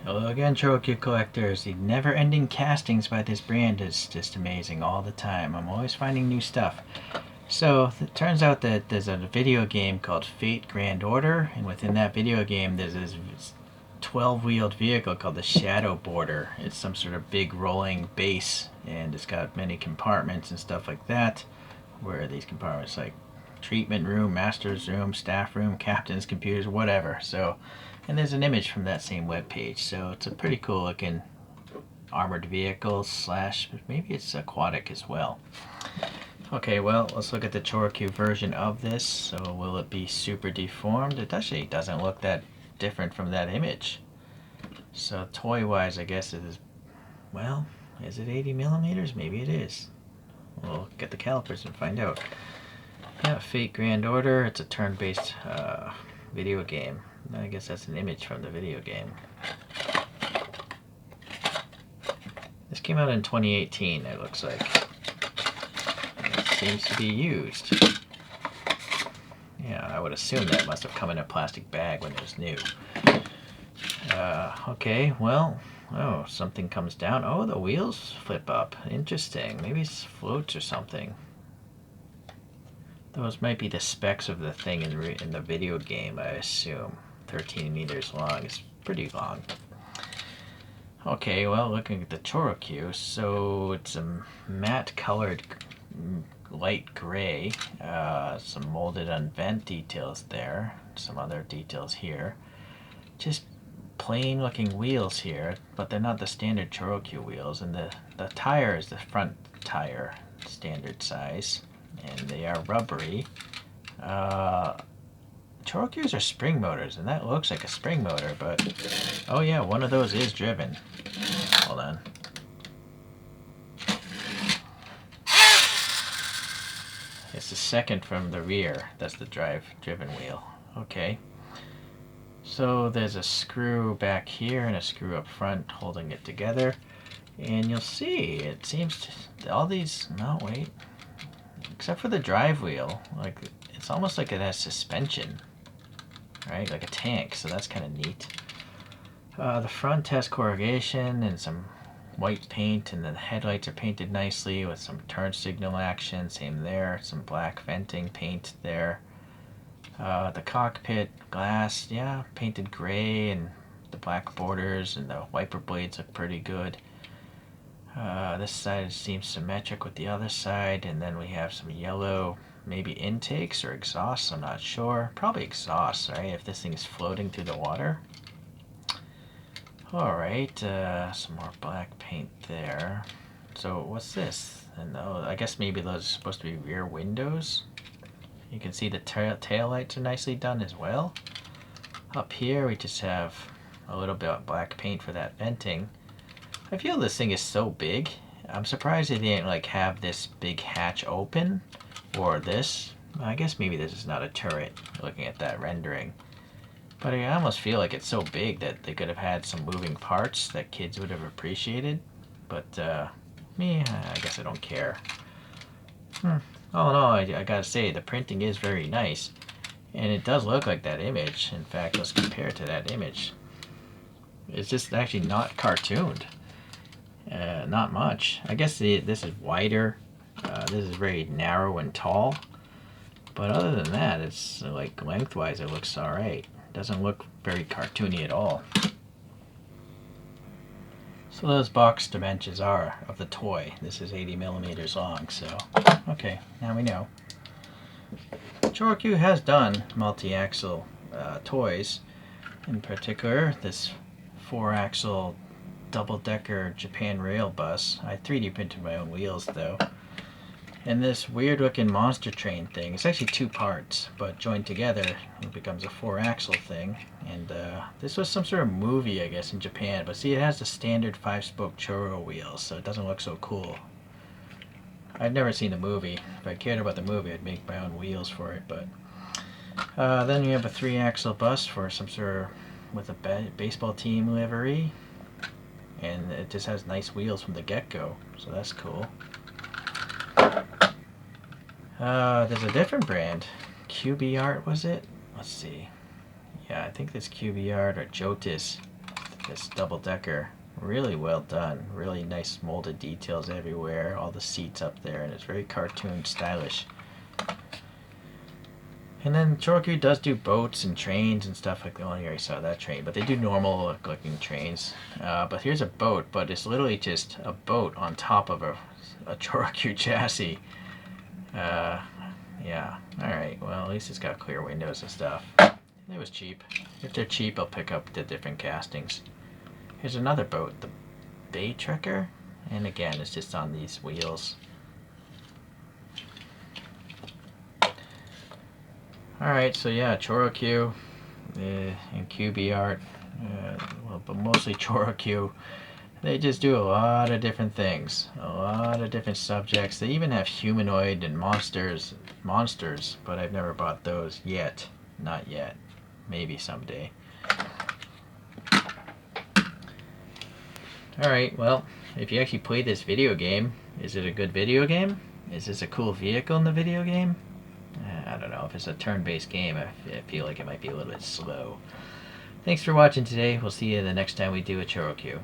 Hello again, ChoroQ collectors. The never-ending castings by this brand is just amazing all the time. I'm always finding new stuff. So it turns out that there's a video game called Fate Grand Order, and within that video game there's this 12-wheeled vehicle called the Shadow Border. It's some sort of big rolling base, and it's got many compartments and stuff like that. Where are these compartments? Like treatment room, master's room, staff room, captain's computers, whatever. So, and there's an image from that same web page. So it's a pretty cool looking armored vehicle slash maybe it's aquatic as well. Okay, well, let's look at the ChoroQ version of this. So will it be super deformed? It actually doesn't look that different from that image. So toy wise, I guess it is, well, is it 80 millimeters? Maybe it is. We'll get the calipers and find out. Yeah, Fate Grand Order. It's a turn-based video game. I guess that's an image from the video game. This came out in 2018, it looks like. And it seems to be used. Yeah, I would assume that must have come in a plastic bag when it was new. Okay, well, oh, something comes down. Oh, the wheels flip up. Interesting. Maybe it's floats or something. Those might be the specs of the thing in the video game, I assume. 13 meters long. It's pretty long. Okay, well, looking at the ChoroQ, so it's a matte colored light gray. Some molded on vent details there. Some other details here. Just plain looking wheels here, but they're not the standard ChoroQ wheels. And the tire is the front tire, standard size. And they are rubbery. ChoroQs are spring motors, and that looks like a spring motor, but oh yeah, one of those is driven. Hold on. It's the second from the rear. That's the driven wheel. Okay. So there's a screw back here and a screw up front holding it together. And you'll see, it seems to, all these, no wait. Except for the drive wheel, like it's almost like it has suspension, right? Like a tank, so that's kind of neat. The front has corrugation and some white paint, and the headlights are painted nicely with some turn signal action. Same there, some black venting paint there. The cockpit glass, yeah, painted gray, and the black borders and the wiper blades look pretty good. This side seems symmetric with the other side, and then we have some yellow, maybe intakes or exhausts, I'm not sure. Probably exhausts, right, if this thing is floating through the water. Alright, some more black paint there. So what's this? And oh, I guess maybe those are supposed to be rear windows. You can see the tail lights are nicely done as well. Up here we just have a little bit of black paint for that venting. I feel this thing is so big. I'm surprised they didn't like have this big hatch open, or this. I guess maybe this is not a turret, looking at that rendering. But I almost feel like it's so big that they could have had some moving parts that kids would have appreciated. But me, I guess I don't care. Oh no, I gotta say, the printing is very nice. And it does look like that image. In fact, let's compare it to that image. It's just actually not cartooned. Not much. I guess this is wider. This is very narrow and tall. But other than that, it's like lengthwise it looks alright. Doesn't look very cartoony at all. So those box dimensions are of the toy. This is 80 millimeters long, so okay, now we know. ChoroQ has done multi-axle toys. In particular, this 4-axle double-decker Japan rail bus. I 3D printed my own wheels though. And this weird looking monster train thing, it's actually 2 parts, but joined together it becomes a 4-axle thing. And this was some sort of movie, I guess, in Japan. But see, it has the standard 5-spoke choro wheels, so it doesn't look so cool. I've never seen the movie. If I cared about the movie, I'd make my own wheels for it. But then you have a 3-axle bus for some sort of, with a baseball team livery. And it just has nice wheels from the get-go, so that's cool. There's a different brand. QB Art, was it? Let's see. Yeah, I think this QB Art or Jotis this double-decker. Really well done. Really nice molded details everywhere. All the seats up there, and it's very cartoon stylish. And then ChoroQ does do boats and trains and stuff like that. Oh, you already saw that train, but they do normal looking trains. But here's a boat, but it's literally just a boat on top of a ChoroQ chassis. Yeah, alright, well, at least it's got clear windows and stuff. It was cheap. If they're cheap, I'll pick up the different castings. Here's another boat, the Bay Trekker. And again, it's just on these wheels. Alright, so yeah, ChoroQ and QB art, well, but mostly ChoroQ. They just do a lot of different things, a lot of different subjects. They even have humanoid and monsters, but I've never bought those yet. Not yet. Maybe someday. Alright, well, if you actually play this video game, is it a good video game? Is this a cool vehicle in the video game? I don't know. If it's a turn-based game, I feel like it might be a little bit slow. Thanks for watching today. We'll see you the next time we do a ChoroQ.